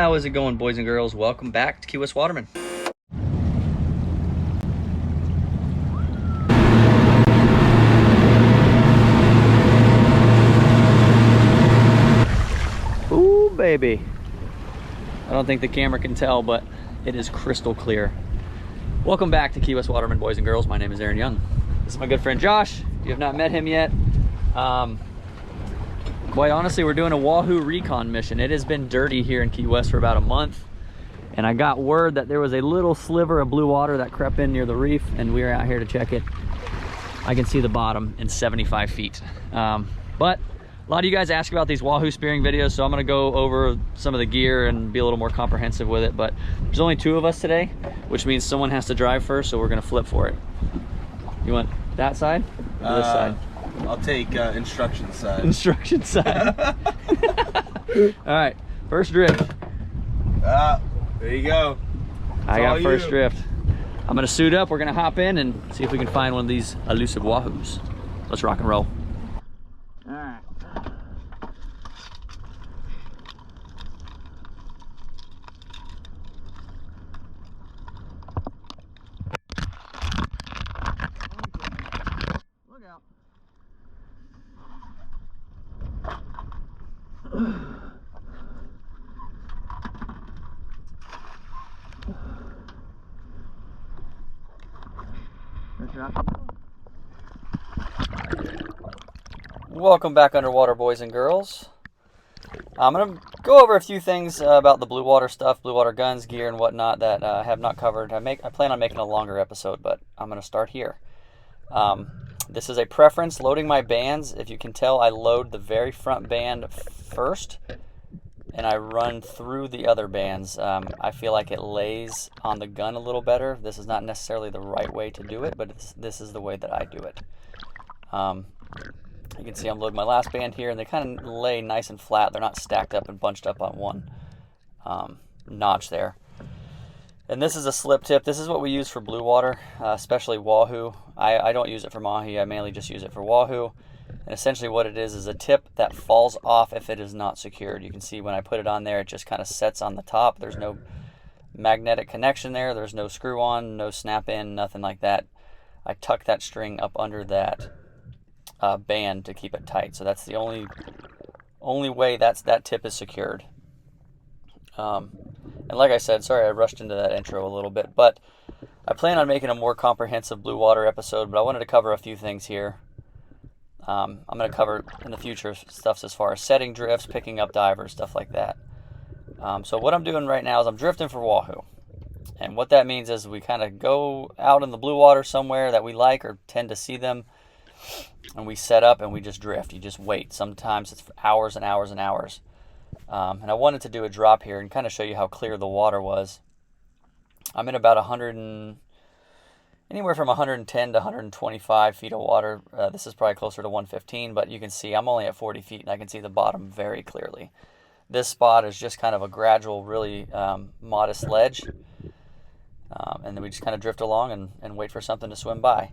How is it going, boys and girls? Welcome back to Key West Waterman. Ooh, baby. I don't think the camera can tell, but it is crystal clear. Welcome back to Key West Waterman, boys and girls. My name is Aaron Young. This is my good friend Josh. If you have not met him yet, quite honestly, we're doing a wahoo recon mission. It has been dirty here in Key West for about a month, and I got word that there was a little sliver of blue water that crept in near the reef, and we are out here to check it. I can see the bottom in 75 feet. But a lot of you guys ask about these wahoo spearing videos, so I'm gonna go over some of the gear and be a little more comprehensive with it. But there's only 2 of us today, which means someone has to drive first, so we're gonna flip for it. You want that side or this side? I'll take instruction side. Instruction side. All right, first drift. There you go. I got first drift. I'm gonna suit up, we're gonna hop in and see if we can find one of these elusive wahoos. Let's rock and roll. All right. Look out. Welcome back underwater, boys and girls. I'm going to go over a few things about the blue water stuff, blue water guns, gear, and whatnot that I have not covered. I plan on making a longer episode, but I'm going to start here. This is a preference, loading my bands. If you can tell, I load the very front band first, and I run through the other bands. I feel like it lays on the gun a little better. This is not necessarily the right way to do it, but this is the way that I do it. You can see I'm loading my last band here, and they kind of lay nice and flat. They're not stacked up and bunched up on one notch there. And this is a slip tip. This is what we use for blue water, especially wahoo. I don't use it for mahi. I mainly just use it for wahoo. And essentially what it is a tip that falls off if it is not secured. You can see when I put it on there, it just kind of sets on the top. There's no magnetic connection there. There's no screw on, no snap in, nothing like that. I tuck that string up under that band to keep it tight. So that's the only way that tip is secured. And like I said, sorry I rushed into that intro a little bit, but I plan on making a more comprehensive blue water episode, but I wanted to cover a few things here. I'm going to cover in the future stuff as far as setting drifts, picking up divers, stuff like that. So what I'm doing right now is I'm drifting for wahoo. And what that means is we kind of go out in the blue water somewhere that we like or tend to see them, and we set up and we just drift. You just wait. Sometimes it's for hours and hours and hours. And I wanted to do a drop here and kind of show you how clear the water was. I'm in about anywhere from 110 to 125 feet of water. This is probably closer to 115, but you can see I'm only at 40 feet and I can see the bottom very clearly. This spot is just kind of a gradual, really modest ledge. And then we just kind of drift along and wait for something to swim by.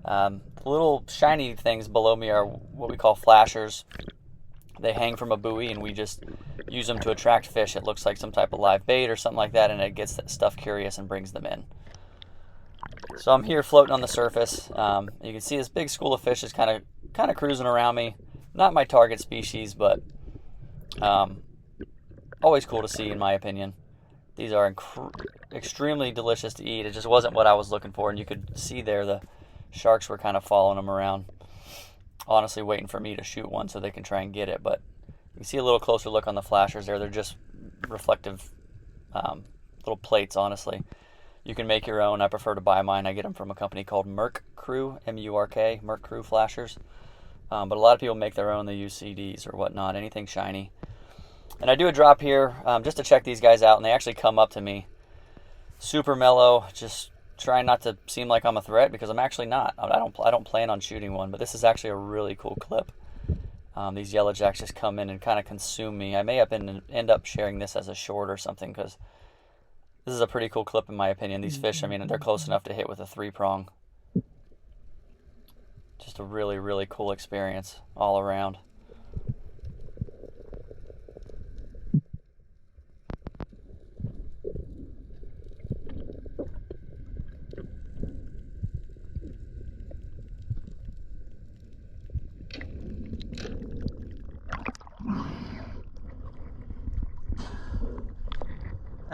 The little shiny things below me are what we call flashers. They hang from a buoy and we just use them to attract fish. It looks like some type of live bait or something like that, and it gets that stuff curious and brings them in. So I'm here floating on the surface. You can see this big school of fish is kind of cruising around me. Not my target species, but always cool to see in my opinion. These are extremely delicious to eat. It just wasn't what I was looking for, and you could see there the sharks were kind of following them around, honestly waiting for me to shoot one so they can try and get it. But you can see a little closer look on the flashers there. They're just reflective little plates, honestly. You can make your own. I prefer to buy mine. I get them from a company called Merc Crew, M-U-R-K, Merc Crew flashers. But a lot of people make their own. They use CDs or whatnot, anything shiny. And I do a drop here just to check these guys out, and they actually come up to me. Super mellow, just trying not to seem like I'm a threat, because I'm actually not. I don't plan on shooting one, but this is actually a really cool clip. These yellow jacks just come in and kind of consume me. I may end up sharing this as a short or something, because this is a pretty cool clip in my opinion. These fish, I mean, they're close enough to hit with a 3-prong. Just a really, really cool experience all around.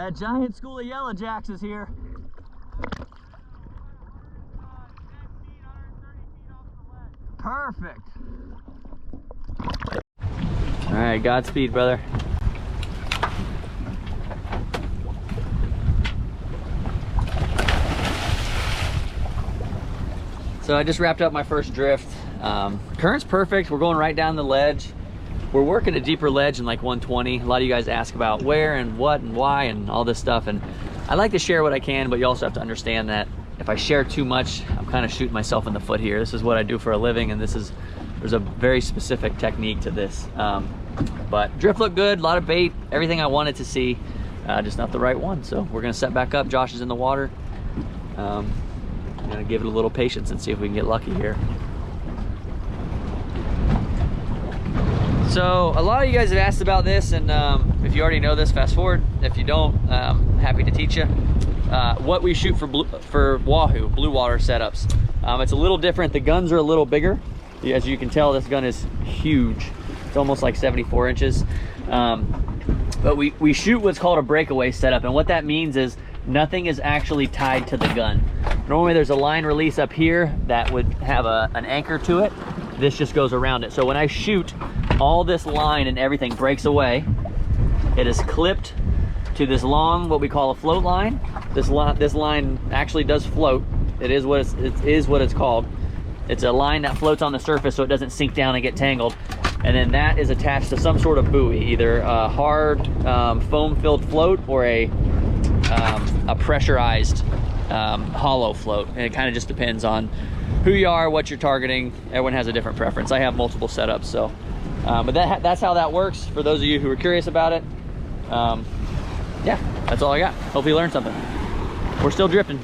A giant school of yellow jacks is here. Perfect. All right, Godspeed, brother. So I just wrapped up my first drift. Current's perfect. We're going right down the ledge. We're working a deeper ledge in like 120. A lot of you guys ask about where and what and why and all this stuff, and I like to share what I can, but you also have to understand that if I share too much, I'm kind of shooting myself in the foot here. This is what I do for a living, and there's a very specific technique to this. But drift looked good, a lot of bait, everything I wanted to see, just not the right one. So we're gonna set back up. Josh is in the water. I'm gonna give it a little patience and see if we can get lucky here. So a lot of you guys have asked about this, and if you already know this, fast forward. If you don't, happy to teach you. What we shoot for wahoo, blue water setups. It's a little different. The guns are a little bigger. As you can tell, this gun is huge. It's almost like 74 inches. But we shoot what's called a breakaway setup, and what that means is nothing is actually tied to the gun. Normally there's a line release up here that would have an anchor to it. This just goes around it. So when I shoot, all this line and everything breaks away. It is clipped to this long, what we call a float line. This line actually does float. It is what it's called. It's a line that floats on the surface so it doesn't sink down and get tangled. And then that is attached to some sort of buoy, either a hard foam-filled float or a pressurized hollow float. And it kind of just depends on who you are, what you're targeting. Everyone has a different preference. I have multiple setups, so. But that's how that works for those of you who are curious about it. Yeah, that's all I got. Hope you learned something. We're still drifting,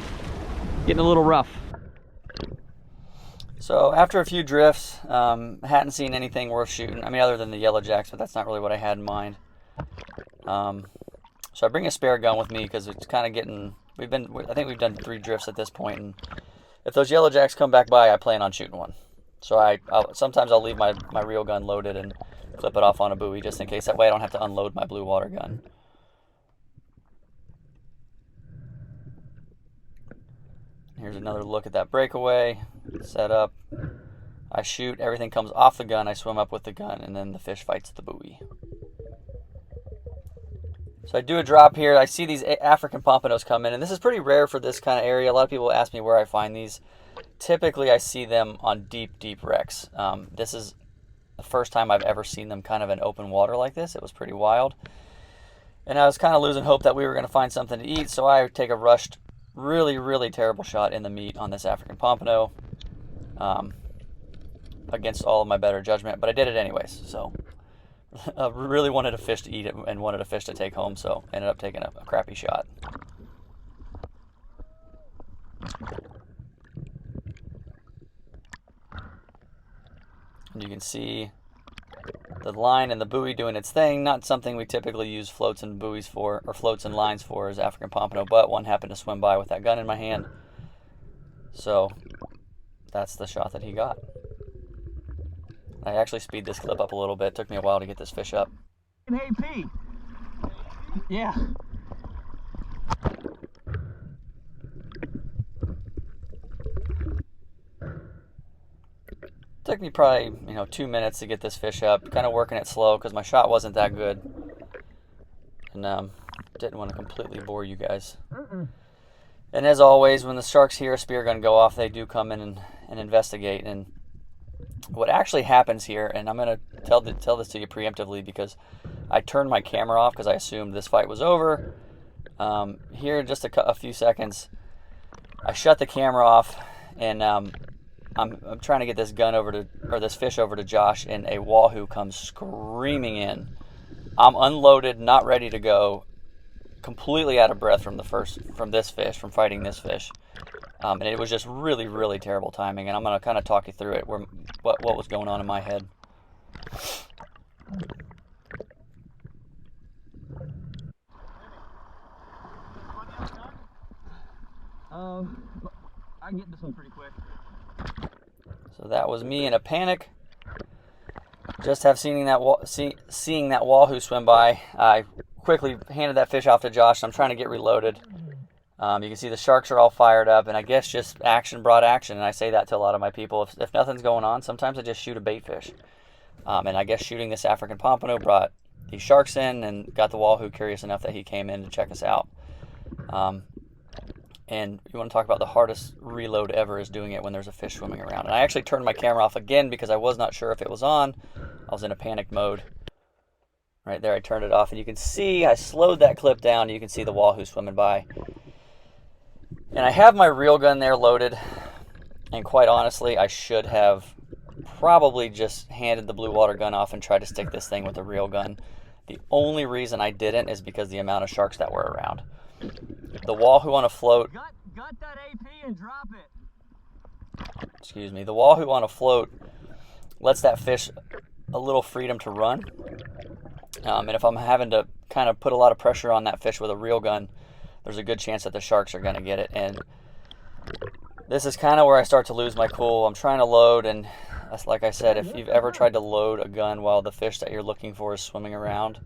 getting a little rough. So after a few drifts, hadn't seen anything worth shooting. I mean, other than the yellow jacks, but that's not really what I had in mind. So I bring a spare gun with me because it's kind of getting, I think we've done 3 drifts at this point, and if those yellow jacks come back by, I plan on shooting one. So sometimes I'll leave my reel gun loaded and flip it off on a buoy just in case. That way I don't have to unload my blue water gun. Here's another look at that breakaway. Set up. I shoot, everything comes off the gun, I swim up with the gun, and then the fish fights the buoy. So I do a drop here. I see these African pompanos come in, and this is pretty rare for this kind of area. A lot of people ask me where I find these. Typically, I see them on deep, deep wrecks. This is the first time I've ever seen them kind of in open water like this. It was pretty wild. And I was kind of losing hope that we were going to find something to eat, so I take a rushed, really, really terrible shot in the meat on this African pompano against all of my better judgment, but I did it anyways. So I really wanted a fish to eat it and wanted a fish to take home, so ended up taking a crappy shot. And you can see the line and the buoy doing its thing. Not something we typically use floats and buoys for, or floats and lines for, as African pompano, but one happened to swim by with that gun in my hand. So that's the shot that he got. I actually speed this clip up a little bit. It took me a while to get this fish up. AP. Yeah. Took me probably 2 minutes to get this fish up. Kind of working it slow because my shot wasn't that good, and didn't want to completely bore you guys. And as always, when the sharks hear a spear gun go off, they do come in and investigate. And what actually happens here, and I'm going to tell this to you preemptively because I turned my camera off because I assumed this fight was over. Here in just a few seconds, I shut the camera off, and I'm trying to get this this fish over to Josh, and a wahoo comes screaming in. I'm unloaded, not ready to go, completely out of breath from fighting this fish. And it was just really, really terrible timing, and I'm going to kind of talk you through it, what was going on in my head. I can get this one pretty quick. So that was me in a panic. Just seeing that wahoo swim by, I quickly handed that fish off to Josh, and I'm trying to get reloaded. You can see the sharks are all fired up, and I guess just action brought action, and I say that to a lot of my people. If nothing's going on, sometimes I just shoot a bait fish. And I guess shooting this African pompano brought these sharks in and got the wahoo curious enough that he came in to check us out. And you want to talk about the hardest reload ever is doing it when there's a fish swimming around. And I actually turned my camera off again because I was not sure if it was on. I was in a panic mode. Right there, I turned it off, and you can see I slowed that clip down, and you can see the wahoo swimming by. And I have my reel gun there loaded, and quite honestly, I should have probably just handed the blue water gun off and tried to stick this thing with a reel gun. The only reason I didn't is because the amount of sharks that were around. The wahoo on a float... Got that AP and drop it. Excuse me. The wahoo on a float lets that fish a little freedom to run. And if I'm having to kind of put a lot of pressure on that fish with a reel gun, there's a good chance that the sharks are going to get it. And this is kind of where I start to lose my cool. I'm trying to load, and like I said, if you've ever tried to load a gun while the fish that you're looking for is swimming around,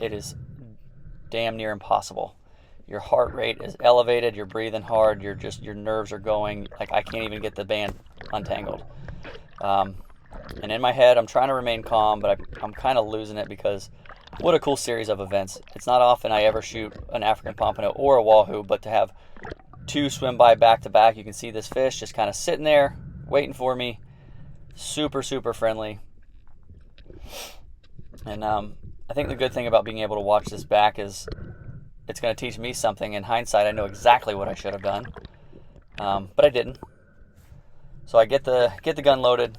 it is damn near impossible. Your heart rate is elevated, you're breathing hard, your nerves are going, like I can't even get the band untangled. And in my head, I'm trying to remain calm, but I'm kind of losing it because what a cool series of events. It's not often I ever shoot an African pompano or a wahoo, but to have two swim by back to back, you can see this fish just kind of sitting there, waiting for me. Super, super friendly. And I think the good thing about being able to watch this back is it's going to teach me something. In hindsight, I know exactly what I should have done, but I didn't. So I get the gun loaded,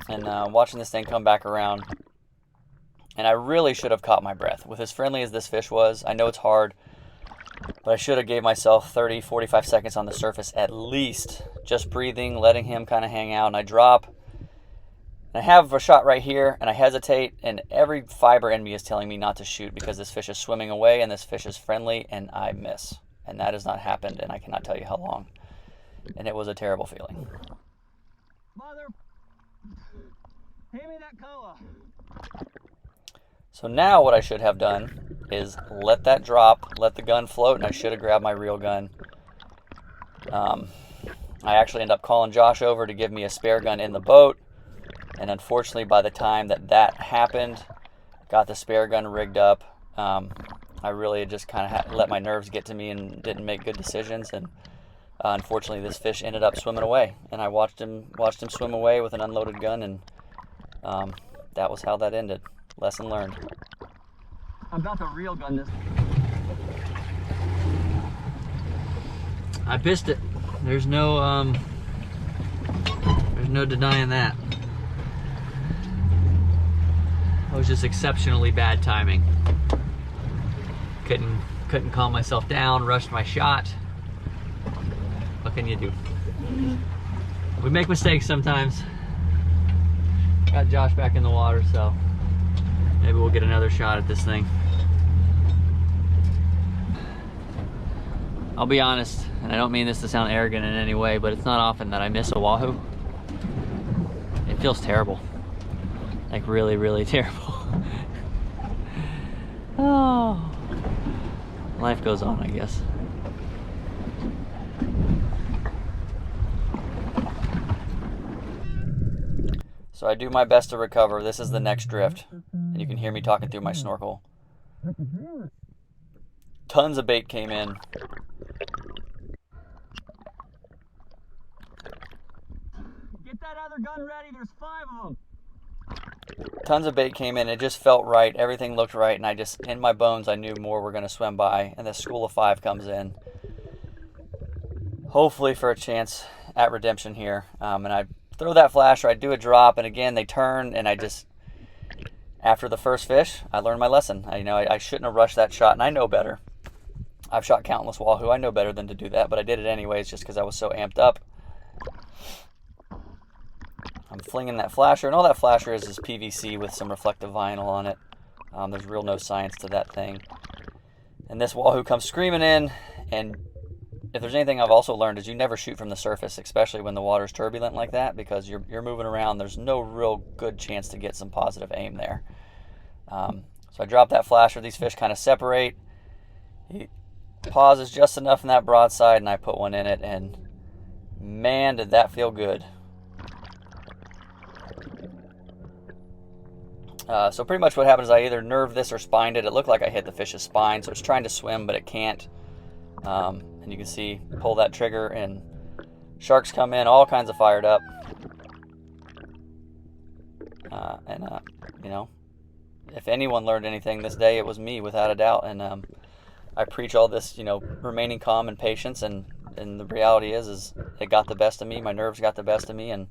and watching this thing come back around. And I really should have caught my breath. With as friendly as this fish was, I know it's hard, but I should have gave myself 30, 45 seconds on the surface at least, just breathing, letting him kind of hang out. And I drop, and I have a shot right here, and I hesitate, and every fiber in me is telling me not to shoot because this fish is swimming away, and this fish is friendly, and I miss. And that has not happened, and I cannot tell you how long. And it was a terrible feeling. Mother, hand me that cola. So now what I should have done is let that drop, let the gun float, and I should have grabbed my reel gun. I actually ended up calling Josh over to give me a spare gun in the boat, and unfortunately by the time that happened, got the spare gun rigged up, I really just kind of let my nerves get to me and didn't make good decisions, and unfortunately this fish ended up swimming away, and I watched him swim away with an unloaded gun, and that was how that ended. Lesson learned. I'm about to reel gun this. I pissed it. There's no denying that. It was just exceptionally bad timing. Couldn't calm myself down, rushed my shot. What can you do? We make mistakes sometimes. Got Josh back in the water, so maybe we'll get another shot at this thing. I'll be honest, and I don't mean this to sound arrogant in any way, but it's not often that I miss a wahoo. It feels terrible. Like really, really terrible. Oh. Life goes on, I guess. So I do my best to recover. This is the next drift. And you can hear me talking through my snorkel. Tons of bait came in. Get that other gun ready, there's 5 of them. Tons of bait came in. It just felt right. Everything looked right. And I just, in my bones, I knew more were going to swim by. And the school of 5 comes in. Hopefully for a chance at redemption here. And I throw that flasher, I do a drop, and again they turn, and I just, after the first fish, I learned my lesson. I shouldn't have rushed that shot, and I know better. I've shot countless wahoo. I know better than to do that, but I did it anyways just because I was so amped up. I'm flinging that flasher, and all that flasher is PVC with some reflective vinyl on it. There's real no science to that thing. And this wahoo comes screaming in, and if there's anything I've also learned is you never shoot from the surface, especially when the water's turbulent like that, because you're moving around. There's no real good chance to get some positive aim there. So I drop that flasher. These fish kind of separate. He pauses just enough in that broadside, and I put one in it, and man, did that feel good. So pretty much what happened is I either nerved this or spined it. It looked like I hit the fish's spine, so it's trying to swim, but it can't. And you can see, pull that trigger, and sharks come in, all kinds of fired up. You know, if anyone learned anything this day, it was me, without a doubt. And I preach all this, you know, remaining calm and patience, and the reality is it got the best of me. My nerves got the best of me, and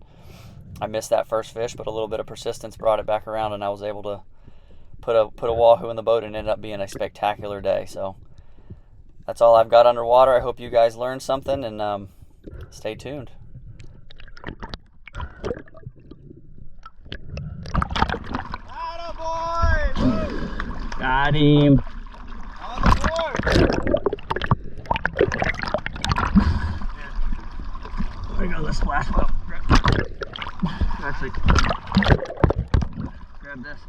I missed that first fish, but a little bit of persistence brought it back around, and I was able to put a wahoo in the boat, and it ended up being a spectacular day. So that's all I've got underwater. I hope you guys learned something, and stay tuned. Attaboy! Got him. On the board! There goes the splash boat. Actually, grab this.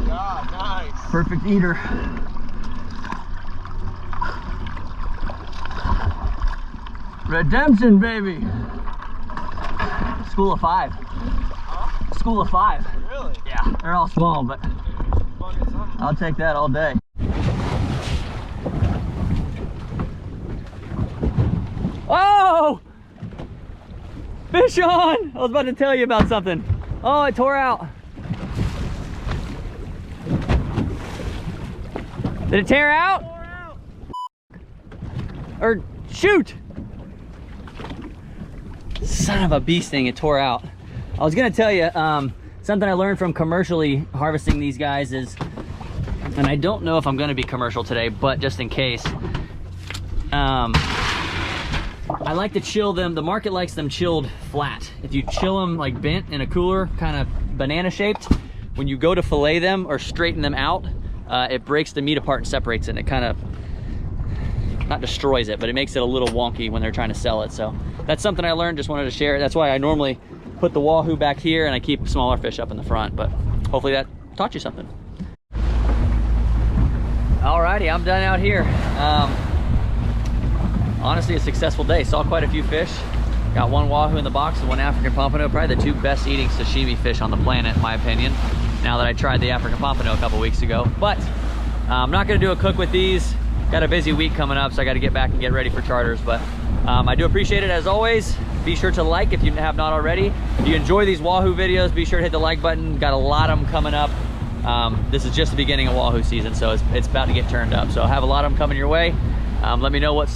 God, nice. Perfect eater. Redemption, baby. School of 5. Huh? School of 5. Really? Yeah, they're all small, but Fucking something. I'll take that all day. Oh! Fish on! I was about to tell you about something. Oh, it tore out. Did it tear out? Tore out. Or shoot! Son of a bee sting, it tore out. I was gonna tell you, something I learned from commercially harvesting these guys is, and I don't know if I'm gonna be commercial today, but just in case, I like to chill them. The market likes them chilled flat. If you chill them like bent in a cooler, kind of banana shaped, when you go to fillet them or straighten them out, it breaks the meat apart and separates it, and it kind of, not destroys it, but it makes it a little wonky when they're trying to sell it. So that's something I learned, just wanted to share. That's why I normally put the wahoo back here and I keep smaller fish up in the front, but hopefully that taught you something. Alrighty, I'm done out here. Honestly, a successful day. Saw quite a few fish. Got one wahoo in the box and one African pompano. Probably the two best eating sashimi fish on the planet, in my opinion, now that I tried the African pompano a couple weeks ago. But I'm not gonna do a cook with these. Got a busy week coming up, so I gotta get back and get ready for charters. But I do appreciate it as always. Be sure to like if you have not already. If you enjoy these wahoo videos, be sure to hit the like button. Got a lot of them coming up. This is just the beginning of wahoo season, so it's about to get turned up. So I have a lot of them coming your way. Let me know what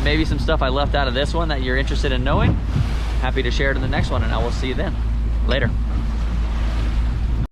maybe some stuff I left out of this one that you're interested in knowing. Happy to share it in the next one, and I will see you then. Later.